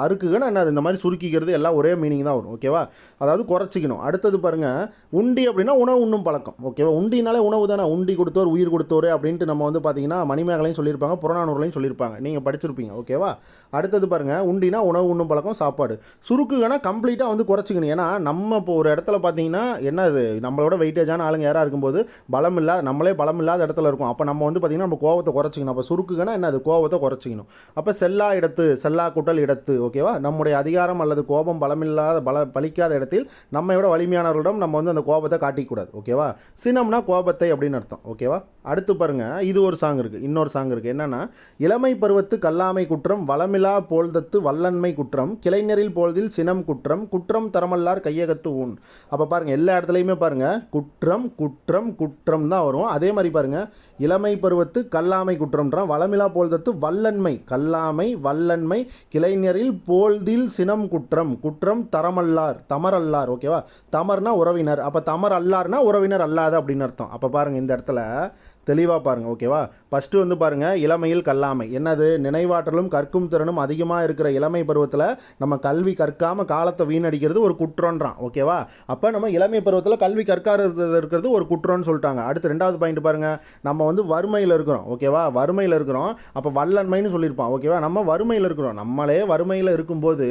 அறுக்குகன்னு என்னது, இந்த மாதிரி சுருக்கிக்கிறது எல்லாம் ஒரே மீனிங் தான் வரும். ஓகேவா? அதாவது குறைச்சிக்கணும். அடுத்தது பாருங்கள், உண்டி அப்படின்னா உணவு உண்ணும் பழக்கம். ஓகேவா? உண்டினாலே உணவு தானே. உண்டி கொடுத்தோர் உயிர் கொடுத்தோர் அப்படின்ட்டு நம்ம வந்து பார்த்தீங்கன்னா மணிமேகலையும் சொல்லியிருப்பாங்க, புறநானூறுலையும் சொல்லியிருப்பாங்க, நீங்கள் படிச்சிருப்பீங்க. ஓகேவா? அடுத்தது பாருங்கள், உண்டினா உணவு உண்ணும் பழக்கம், சாப்பாடு. சுருக்குகனா கம்ப்ளீட்டாக வந்து குறைச்சிக்கணும். ஏன்னா நம்ம இப்போ ஒரு இடத்துல பார்த்தீங்கன்னா என்ன, அது நம்மளோட வெயிட்டேஜான ஆளுங்க யாராக இருக்கும்போது பலம் இல்லாத, நம்மளே பலம் இல்லாத இடத்துல இருக்கும். அப்போ நம்ம வந்து பார்த்திங்கன்னா நம்ம கோவத்தை குறைச்சிக்கணும். அப்போ சுருக்குங்கன்னா என்ன, அது கோவத்தை குறைச்சிக்கணும். அப்போ செல்லா இடத்து, செல்லா கூட்டல் இடத்து. ஓகேவா? நம்முடைய அதிகாரம் அல்லது கோபம் பலமில்லாத பலிக்காத இடத்தில் நம்மையோட வலிமையானவர்களிடம் நம்ம வந்து அந்த கோபத்தை காட்டிக்கூடாது. ஓகேவா? சினம்னா கோபத்தை அப்படின்னு அர்த்தம். ஓகேவா? அடுத்து பாருங்கள், இது ஒரு சாங் இருக்குது, இன்னொரு சாங் இருக்குது. என்னென்னா, இளமை பருவத்து கல்லாமை குற்றம், வளமிலா போல்தத்து வல்லன்மை குற்றம், கிளைஞரில் போல்தில் சினம் குற்றம், குற்றம் தரமல்லார் கையகத்து ஊன். அப்போ பாருங்கள், எல்லா இடத்துலையுமே பாருங்கள் குற்றம் குற்றம் குற்றம் தான் வரும். அதே மாதிரி பாருங்கள், இளமை பருவத்து கல்லாமை குற்றம்ன்றான், வளமிலா போல்தத்து வல்லன்மை, கல்லாமை வல்லன்மை, கிளைஞரில் போல்தில் சினம் குற்றம், குற்றம் தரமல்லார், தமரல்லார். ஓகேவா? தமர்னா உறவினர், அப்போ தமர் அல்லார்னா உறவினர் அல்லாத அப்படின்னு அர்த்தம். அப்போ பாருங்கள், இந்த இடத்துல தெளிவாக பாருங்கள். ஓகேவா? ஃபஸ்ட்டு வந்து பாருங்கள், இளமையில் கல்லாமை என்னது, நினைவாற்றலும் கற்கும் திறனும் அதிகமாக இருக்கிற இளமை பருவத்தில் நம்ம கல்வி கற்காமல் காலத்தை வீணடிக்கிறது ஒரு குற்றம்ன்றான். ஓகேவா? அப்போ நம்ம இளமை பருவத்தில் கல்வி கற்காத இருக்கிறது ஒரு குற்றம்னு சொல்லிட்டாங்க. அடுத்து 2வது பாயிண்ட் பாருங்கள், நம்ம வந்து வறுமையில் இருக்கிறோம். ஓகேவா? வறுமையில் இருக்கிறோம். அப்போ வல்லன்மைன்னு சொல்லியிருப்பான். ஓகேவா? நம்ம வறுமையில் இருக்கிறோம். நம்மளே வறுமையில் இருக்கும்போது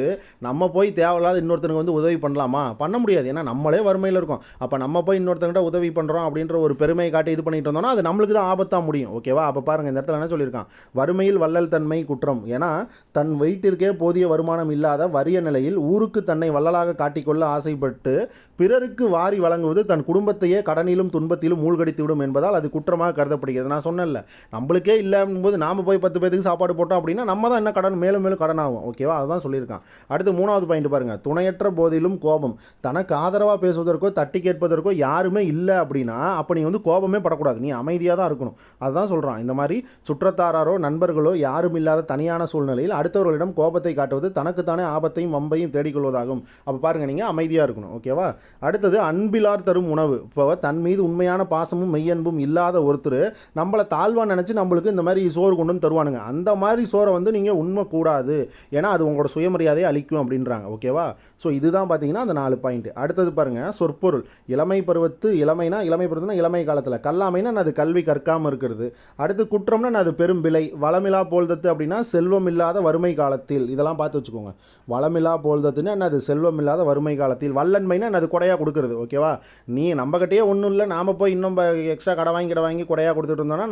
நம்ம போய் தேவையில்லாத இன்னொருத்தனுக்கு வந்து உதவி பண்ணலாமா, பண்ண முடியாது. ஏன்னா நம்மளே வறுமையில் இருக்கோம். அப்போ நம்ம போய் இன்னொருத்தங்கிட்ட உதவி பண்ணுறோம் அப்படின்ற ஒரு பெருமையை காட்டி இது பண்ணிட்டு இருந்தோம்னா அது நம்மளுக்கு தான் ஆபத்தாக முடியும். ஓகேவா? அப்போ பாருங்கள், இந்த இடத்துல என்ன சொல்லியிருக்கான், வறுமையில் வள்ளல் தன்மை குற்றம். ஏன்னா தன் வயிற்றிற்கே போதிய வருமானம் இல்லாத வறிய நிலையில் ஊருக்கு தன்னை வள்ளலாக காட்டிக்கொள்ள ஆசைப்பட்டு பிறருக்கு வாரி வழங்குவது தன் குடும்பத்தையே கடனிலும் துன்பத்திலும் மூழ்கடித்து விடும் என்பதால் அது குற்றமாக கருதப்படுகிறது. நான் சொன்னேன்ல, நம்மளுக்கே இல்லைங்கும்போது நாம் போய் 10 பேருக்கு சாப்பாடு போட்டோம் அப்படின்னா நம்ம தான் என்ன கடன், மேலும் மேலும் கடன் ஆகும். ஓகேவா? அதுதான் சொல்லியிருக்கான். அடுத்து 3வது பாயிண்ட் பாருங்கள், துணையற்ற போதிலும் கோபம். தனக்கு ஆதரவாக பேசுவதற்கோ தட்டி கேட்பதற்கோ யாருமே இல்லை அப்படின்னா அப்போ நீ வந்து கோபமே படக்கூடாது, நீ அமைதியாக தான் இருக்கணும். அதுதான் சொல்கிறான். இந்த மாதிரி சுற்றத்தாரோ நண்பர்களோ யாரும் இல்லாத தனியான சூழ்நிலையில் அடுத்தவர்களிடம் கோபத்தை காட்டுவது தனக்குத்தானே ஆபத்தையும் வம்பையும் தேடிக்கொள்வதாகும். அப்போ பாருங்கள், நீங்கள் அமைதியாக இருக்கணும். ஓகேவா? அடுத்தது அன்பிலார் தரும் உணவு. இப்போ தன் மீது உண்மையான பாசமும் மெய்யன்பும் இல்லாத ஒருத்தர் நம்மளை தாழ்வாக நினச்சி நம்மளுக்கு இந்த மாதிரி சோறு கொண்டு வந்து தருவானுங்க. அந்த மாதிரி சோறை வந்து நீங்கள் உண்மை கூடாது, ஏன்னா அது உங்களோட சுயமரியாதையை அளிக்கும் அப்படின்றாங்க. ஓகேவா? ஸோ இதுதான் பார்த்தீங்கன்னா அந்த 4 பாயிண்ட். அடுத்தது பாருங்கள், சொற்பொருள். இளமை பருவத்து, இளமைனா இளமை பருவத்துனா இளமை காலத்தில், கல்லாமைனா அது கல்வி கற்காமல் இருக்கிறது. அடுத்து குற்றம்னா அது பெரும் பிழை. வளமிலா போல்தத்து அப்படின்னா செல்வம் இல்லாத வறுமை காலத்தில். இதெல்லாம் பார்த்து வச்சுக்கோங்க. வளமிலா போல்தத்துன்னா அது செல்வம் இல்லாத வறுமை காலத்தில். வல்லன்மைனா அது கொடையாக கொடுக்குறது. ஓகேவா? ஓகேவா? நீ நம்மகிட்டயே ஒன்றும் இல்லை, நாம் போய் இன்னும் எக்ஸ்ட்ரா கடை வாங்கி கொடையாக கொடுத்துட்டு இருந்தோம்னா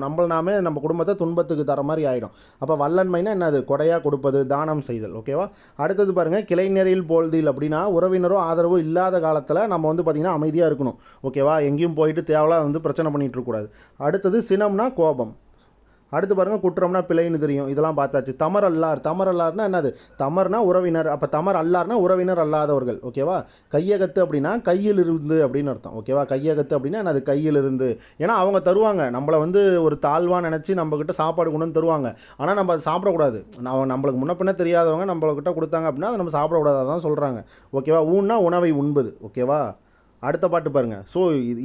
நம்மள நாமே நம்ம குடும்பத்தை துன்பத்துக்கு தர மாதிரி ஆகிடும். அப்போ வல்லன்மைனா என்னது? கொடையாக கொடுப்பது, தானம் செய்தல். ஓகேவா? அடுத்தது பாருங்கள், கிளைஞரில் போல்தில் அப்படின்னா உறவினரோ ஆதரவோ இல்லாத காலத்தில் நம்ம வந்து பார்த்திங்கன்னா அமைதியாக இருக்கணும். ஓகேவா? எங்கேயும் போயிட்டு தேவையில்லாத வந்து பிரச்சனை பண்ணிகிட்டு இருக்கக்கூடாது. அடுத்தது சினம்னா கோபம். அடுத்து பாருங்கள், குற்றம்னா பிழைன்னு தெரியும், இதெல்லாம் பார்த்தாச்சு. தமர் அல்லார்னா என்னது? தமர்னா உறவினர், அப்போ தமர் அல்லார்னா உறவினர் அல்லாதவர்கள். ஓகேவா? கையகத்து அப்படின்னா கையில் இருந்து அப்படின்னு அர்த்தம். ஓகேவா? கையகத்து அப்படின்னா என்னது? கையில் இருந்து. ஏன்னா அவங்க தருவாங்க, நம்மளை வந்து ஒரு தாழ்வாக நினச்சி நம்மக்கிட்ட சாப்பாடு கொண்டு வந்து தருவாங்க. ஆனால் நம்ம அதை சாப்பிடக்கூடாது. நம்மளுக்கு முன்ன பின்ன தெரியாதவங்க நம்மக்கிட்ட கொடுத்தாங்க அப்படின்னா அதை நம்ம சாப்பிடக்கூடாது, அதான் சொல்கிறாங்க. ஓகேவா? ஊன்னா உணவை உண்பது. ஓகேவா? அடுத்த பாட்டு பாருங்கள். ஸோ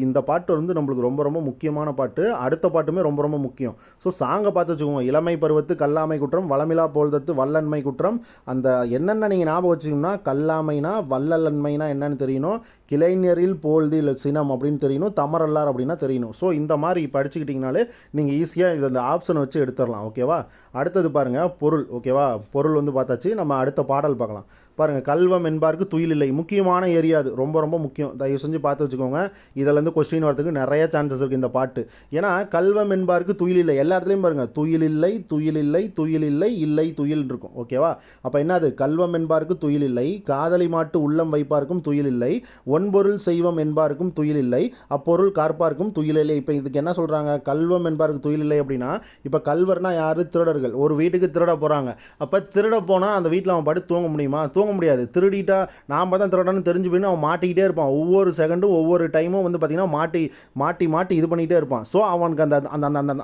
இந்த பாட்டு வந்து நம்மளுக்கு ரொம்ப ரொம்ப முக்கியமான பாட்டு. அடுத்த பாட்டுமே ரொம்ப ரொம்ப முக்கியம். ஸோ சாங்கை பார்த்து வச்சுக்கோங்க. இளமை பருவத்து கல்லாமை குற்றம், வளமிலா போல்தத்து வல்லன்மை குற்றம். அந்த என்னென்ன நீங்கள் ஞாபகம் வச்சுக்கணும்னா, கல்லாமைனா வல்லன்மைனா என்னன்னு தெரியணும், கிளைஞரில் போல்தில் சினம் அப்படின்னு தெரியணும், தமரல்லார் அப்படின்னா தெரியணும். ஸோ இந்த மாதிரி படிச்சுக்கிட்டிங்கனாலே நீங்கள் ஈஸியாக இது அந்த ஆப்ஷனை வச்சு எடுத்துடலாம். ஓகேவா? அடுத்தது பாருங்கள், பொருள். ஓகேவா? பொருள் வந்து பார்த்தாச்சு. நம்ம அடுத்த பாடல் பார்க்கலாம். பாருங்கள், கல்வம் என்பாருக்கு துயில் இல்லை. முக்கியமான ஏரியா அது, ரொம்ப ரொம்ப முக்கியம். தயவு செஞ்சு பார்த்து வச்சுக்கோங்க. இதிலேருந்து கொஸ்டின் வரதுக்கு நிறைய சான்சஸ் இருக்குது இந்த பாட்டு. ஏன்னா கல்வம் என்பாருக்கு துயில் இல்லை. எல்லா இடத்துலையும் பாருங்கள், துயில் இல்லை, துயில் இல்லை, துயில் இல்லை, இல்லை துயில் இருக்கும். ஓகேவா? அப்போ என்னது? கல்வம் என்பாருக்கு துயில் இல்லை, காதலி மாட்டு உள்ளம் வைப்பாருக்கும் துயில் இல்லை, ஒன்பொருள் செய்வம் என்பாருக்கும் துயில் இல்லை, அப்பொருள் கார்பாருக்கும் துயில் இல்லை. இப்போ இதுக்கு என்ன சொல்கிறாங்க? கல்வம் என்பாருக்கு துயில் இல்லை அப்படின்னா, இப்போ கல்வர்னா யார்? திருடர்கள். ஒரு வீட்டுக்கு திருட போகிறாங்க. அப்போ திருட போனால் அந்த வீட்டில் அவன் படுத்து தூங்க முடியுமா? தூங்க முடியாது. திருடிட்டா நாம் தான் திருடன்னு தெரிஞ்சு போயின்னு அவன் மாட்டிக்கிட்டே இருப்பான். ஒவ்வொரு செகண்டும் ஒவ்வொரு டைமும் வந்து பார்த்திங்கன்னா மாட்டி இது பண்ணிகிட்டே இருப்பான். ஸோ அவனுக்கு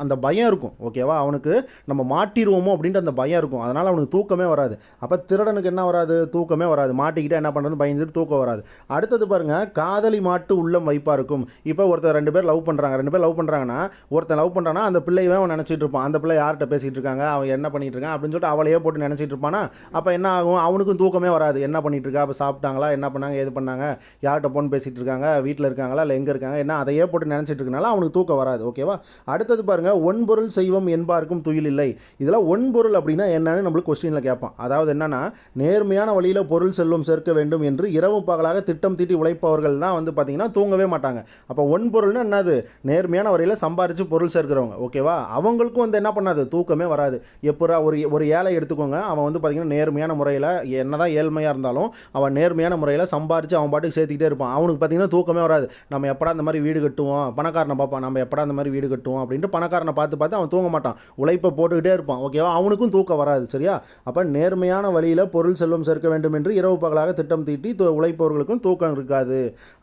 அந்த பயம் இருக்கும். ஓகேவா? அவனுக்கு நம்ம மாட்டிடுவோமோ அப்படின்ட்டு அந்த பயம் இருக்கும். அதனால் அவனுக்கு தூக்கமே வராது. அப்போ திருடனுக்கு என்ன வராது? தூக்கமே வராது. மாட்டிக்கிட்டே என்ன பண்ணுறது? பயந்துட்டு தூக்கம் வராது. அடுத்தது பாருங்கள், காதலி மாட்டு உள்ளம் வைப்பாக இருக்கும். இப்போ ஒருத்தர் 2 பேர் லவ் பண்ணுறாங்கன்னா ஒருத்தன் லவ் பண்ணுறான்னா அந்த பிள்ளையவே அவன் நினச்சிட்டு இருப்பான். அந்த பிள்ளை யார்கிட்ட பேசிகிட்டு இருக்காங்க, அவன் என்ன பண்ணிகிட்டு இருக்கான் அப்படின்னு சொல்லிட்டு அவளையே போட்டு நினச்சிட்டு இருப்பானா. அப்போ என்ன ஆகும்? அவனுக்கும் தூக்கமே வராது. என்ன பண்ணிட்டு இருக்கா? அப்போ சாப்பிட்டாங்களா, என்ன பண்ணாங்க, எது பண்ணாங்க, யார்கிட்ட போன் பேசிகிட்டு இருக்காங்க, வீட்டில் இருக்காங்களா இல்லை எங்கே இருக்காங்க, என்ன அதையே போட்டு நினச்சிட்டு இருக்கனால அவனுக்கு தூக்கம் வராது. ஓகேவா? அடுத்தது பாருங்கள், ஒன்பொருள் செய்வம் என்பாருக்கும் துயில் இல்லை. இதில் ஒன்பொருள் அப்படின்னா என்னன்னு நம்மளுக்கு கொஸ்டினில் கேட்பான். அதாவது என்னன்னா, நேர்மையான வழியில் பொருள் செல்வம் சேர்க்க வேண்டும் என்று இரவு பகலாக திட்டம் தீட்டி உழைப்பவர்கள் தான் வந்து பார்த்தீங்கன்னா தூங்கவே மாட்டாங்க. அப்போ ஒன்பொருள்னா என்னது? நேர்மையான வழியில் சம்பாரித்து பொருள் சேர்க்கிறவங்க. ஓகேவா? அவங்களுக்கும் வந்து என்ன பண்ணாது? தூக்கமே வராது. எப்போ ஒரு ஏழை எடுத்துக்கோங்க, அவன் வந்து பார்த்தீங்கன்னா நேர்மையான முறையில் என்னதான் ஏழ்மையாக இருந்தாலும் அவன் நேர்மையான முறையில் சம்பாரித்து அவன் பாட்டுக்கு சேர்த்துக்கிட்டே இருப்பான். அவனுக்கு பார்த்தீங்கன்னா தூக்கமே வராது. நம்ம எப்படா இந்த மாதிரி வீடு கட்டுவோம், பணக்காரனை பார்ப்பான், நம்ம எப்படா இந்த மாதிரி வீடு கட்டுவோம் அப்படின்ட்டு பணக்காரனை பார்த்து அவன் தூங்க மாட்டான். உழைப்பை போட்டுக்கிட்டே இருப்பான். ஓகேவா? அவனுக்கும் தூக்கம் வராது. சரியா? அப்போ நேர்மையான வழியில் பொருள் செல்வம் சேர்க்க வேண்டும் என்று இரவு பகலாக திட்டம் தீட்டி உழைப்பவர்களுக்கும் தூக்கம் இருக்காது.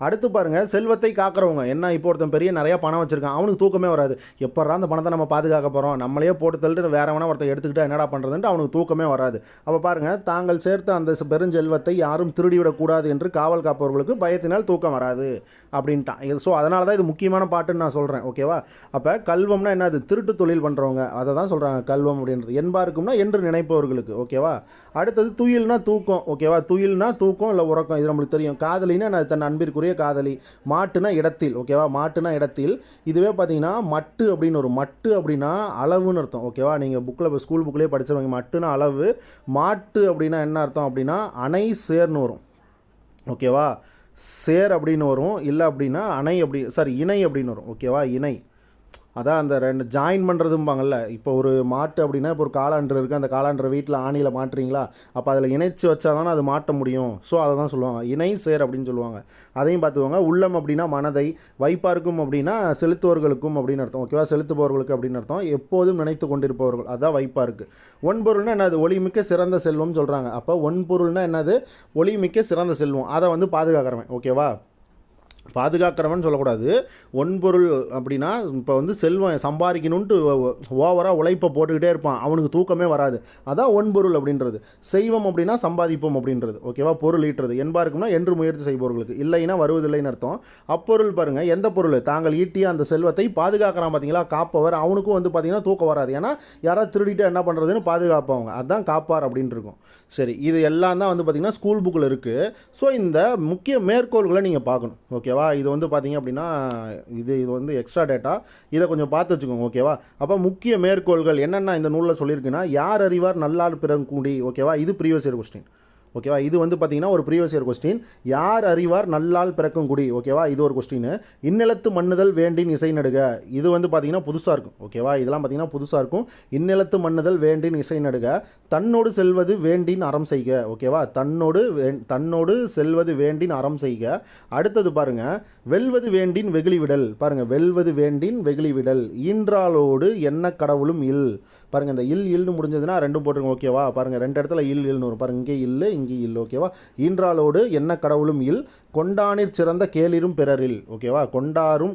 அடுத்து பாருங்கள், செல்வத்தை காக்கிறவங்க. என்ன, இப்போ ஒருத்தன் பெரிய நிறையா பணம் வச்சிருக்கான், அவனுக்கு தூக்கமே வராது. எப்படா அந்த பணத்தை நம்ம பாதுகாக்க போகிறோம், நம்மளையே போட்டு தள்ளிட்டு வேற வேணா ஒருத்தர் எடுத்துக்கிட்டு என்னடா பண்ணுறதுன்ட்டு அவனுக்கு தூக்கமே வராது. அப்போ பாருங்கள், தாங்கள் சேர்த்த அந்த பெருஞ்செல்வத்தை யாரும் திருடிவிடக்கூடாது என்று காவல் காப்பவர்களுக்கு பயத்தினால் தூக்கம் வராது அப்படின்ட்டான். ஸோ அதனால தான் இது முக்கியமான பாட்டுன்னு நான் சொல்கிறேன். ஓகேவா? அப்போ கல்வம்னா என்னது? திருட்டு தொழில் பண்ணுறவங்க, அதை தான் சொல்கிறாங்க கல்வம் அப்படின்றது. என்பாருக்கும்னா என்று நினைப்பவர்களுக்கு. ஓகேவா? அடுத்தது துயில்னா தூக்கம். ஓகேவா? துயில்னா தூக்கம் இல்லை உறக்கம், இது நம்மளுக்கு தெரியும். காதலினா நான் தன் அன்பிற்குரிய காதலி. மாட்டுனா இடத்தில். ஓகேவா? மாட்டுனா இடத்தில். இதுவே பார்த்தீங்கன்னா மட்டு அப்படின்னு ஒரு மட்டு அப்படின்னா அளவுன்னு அர்த்தம். ஓகேவா? நீங்கள் ஸ்கூல் புக்லேயே படிச்சவங்க. மட்டுனா அளவு, மாட்டு அப்படின்னா என்ன அர்த்தம் அப்படின்னா அணை சேர்னு வரும். ஓகேவா? சேர் அப்படின்னு வரும். இல்லை அப்படின்னா இணை அப்படின்னு வரும். ஓகேவா? இணை. அதான் அந்த 2 ஜாயின் பண்ணுறதும்பாங்கள்ல. இப்போ ஒரு மாட்டு அப்படின்னா, இப்போ ஒரு காலாண்டர் இருக்குது, அந்த காலாண்டர் வீட்டில் ஆணியில் மாட்டுறீங்களா, அப்போ அதில் இணைச்சி வச்சா தானே அது மாட்ட முடியும். ஸோ அதை தான் சொல்லுவாங்க, இணை சேர் அப்படின்னு சொல்லுவாங்க. அதையும் பார்த்துக்கோங்க. உள்ளம் அப்படின்னா மனதை, வைப்பாருக்கும் அப்படின்னா செலுத்துவர்களுக்கும் அப்படின்னு அர்த்தம். ஓகேவா? செலுத்துபவர்களுக்கு அப்படின்னு அர்த்தம். எப்போதும் நினைத்து கொண்டிருப்பவர்கள், அதுதான் வைப்பாருக்கு. ஒன்பொருள்னா என்னது? ஒளிமிக்க சிறந்த செல்வம்னு சொல்கிறாங்க. அப்போ ஒன்பொருள்னா என்னது? ஒளிமிக்க சிறந்த செல்வம், அதை வந்து பாதுகாக்கிறவன். ஓகேவா? பாதுகாக்கிறவன் சொல்லக்கூடாது. ஒன்பொருள் அப்படின்னா இப்போ வந்து செல்வம் சம்பாதிக்கணுன்ட்டு ஓவராக உழைப்பை போட்டுக்கிட்டே இருப்பான், அவனுக்கு தூக்கமே வராது. அதான் ஒன்பொருள் அப்படின்றது. செய்வம் அப்படின்னா சம்பாதிப்போம் அப்படின்றது. ஓகேவா? பொருள் ஈட்டுறது. என்பாருக்கும்னா என்று முயற்சி செய்பவர்களுக்கு, இல்லைன்னா வருவதில்லைன்னு அர்த்தம். அப்பொருள் பாருங்கள், எந்த பொருள்? தாங்கள் ஈட்டிய அந்த செல்வத்தை பாதுகாக்கிறான் பார்த்தீங்களா, காப்பவர். அவனுக்கும் வந்து பார்த்தீங்கன்னா தூக்கம் வராது. ஏன்னா யாராவது திருடிட்டு என்ன பண்ணுறதுன்னு பாதுகாப்பவங்க, அதுதான் காப்பார் அப்படின்னு இருக்கும். சரி, இது எல்லாம் தான் வந்து பார்த்திங்கன்னா ஸ்கூல் புக்கில் இருக்குது. ஸோ இந்த முக்கிய மேற்கோள்களை நீங்கள் பார்க்கணும். ஓகேவா? இது வந்து பார்த்திங்க அப்படின்னா இது வந்து எக்ஸ்ட்ரா டேட்டா, இதை கொஞ்சம் பார்த்து வச்சுக்கோங்க. ஓகேவா? அப்போ முக்கிய மேற்கோள்கள் என்னென்ன இந்த நூலில் சொல்லியிருக்குன்னா, யார் அறிவார் நல்லார் பிறர் கூடி. ஓகேவா? இது ப்ரீவியஸ் இயர் கொஸ்டின். ஓகேவா. இது வந்து பார்த்தீங்கன்னா ஒரு ப்ரீவியஸ் இயர் கொஸ்டின். யார் அறிவார் நல்லால் பிறக்கும் குடி, ஓகேவா. இது ஒரு கொஸ்டின். இன்னிலத்து மண்ணுதல் வேண்டின் இசை நடுக, இது வந்து பார்த்தீங்கன்னா புதுசாக இருக்கும், ஓகேவா. இதெல்லாம் பார்த்தீங்கன்னா புதுசாக இருக்கும். இன்னிலத்து மண்ணுதல் வேண்டின் இசை நடுக, தன்னோடு செல்வது வேண்டின் அறம் செய்க, ஓகேவா. தன்னோடு செல்வது வேண்டின் அறம் செய்க. அடுத்தது பாருங்க, வெல்வது வேண்டின் வெகுளி விடல், பாருங்க, வெல்வது வேண்டின் வெகுளி விடல். ஈன்றாளோடு என்ன கடவுளும் இல், பாருங்க, இந்த இல்னு முடிஞ்சதுன்னா ரெண்டும் போட்டுருங்க, ஓகேவா. பாருங்க, ரெண்டு இடத்துல இல்னு வரும் பாருங்க, இங்கே இல்லை இங்கே இல்லை, ஓகேவா. ஈன்றாளோடு என்ன கடவுளும் இல், கொண்டானிற் சிறந்த கேளிரும் பிறரில், ஓகேவா.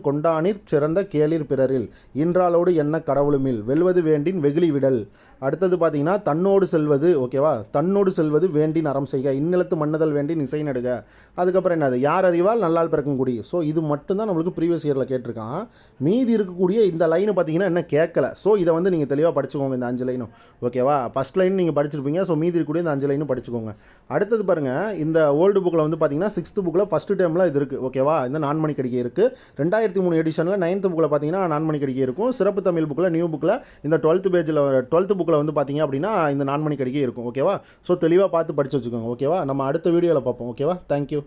கொண்டானிற் சிறந்த கேளிர் பிறரில், ஈன்றாளோடு என்ன கடவுளும் இல், வெல்வது வேண்டின் வெகுளி விடல். அடுத்தது பார்த்தீங்கன்னா தன்னோடு செல்வது, ஓகேவா. தன்னோடு செல்வது வேண்டின் அறம் செய்க, இன்னிலத்து மண்ணுதல் வேண்டின் இசை நடுக. அதுக்கப்புறம் என்னது, யார் அறிவால் நல்லால் பிறக்கும் குடி. ஸோ இது மட்டும்தான் நம்மளுக்கு ப்ரீவியஸ் இயரில் கேட்டிருக்கான். மீதி இருக்கக்கூடிய இந்த லைனு பார்த்தீங்கன்னா என்ன கேட்கல. ஸோ இதை வந்து நீங்கள் தெளிவாக படிச்சுக்கோங்க, இந்த 5 லைனும், ஓகேவா. ஃபஸ்ட் லைன் நீங்கள் படிச்சிருப்பீங்க. ஸோ மீதி இருக்கக்கூடிய இந்த 5 லைனும் படிச்சுக்கோங்க. அடுத்தது பாருங்கள், இந்த ஓல்டு புக்கில் வந்து பார்த்தீங்கன்னா 6th புக்கில் ஃபஸ்ட்டு டேர்மில் இது இருக்குது, ஓகேவா. இந்த நான்மணி கடிகை இருக்குது. 2003 எடிஷனில் 9th புக்கில் பார்த்தீங்கன்னா நான்மணி கடிகை இருக்கும். சிறப்பு தமிழ் புக்கில் நியூ புக்கில் இந்த 12th புக்கில் வந்து பார்த்தீங்க அப்படின்னா இந்த நான்மணி கடிகை இருக்கும், ஓகேவா. ஸோ தெளிவாக பார்த்து படித்து வச்சுக்கோங்க, ஓகேவா. நம்ம அடுத்த வீடியோவில் பார்ப்போம், ஓகேவா. தேங்க்யூ.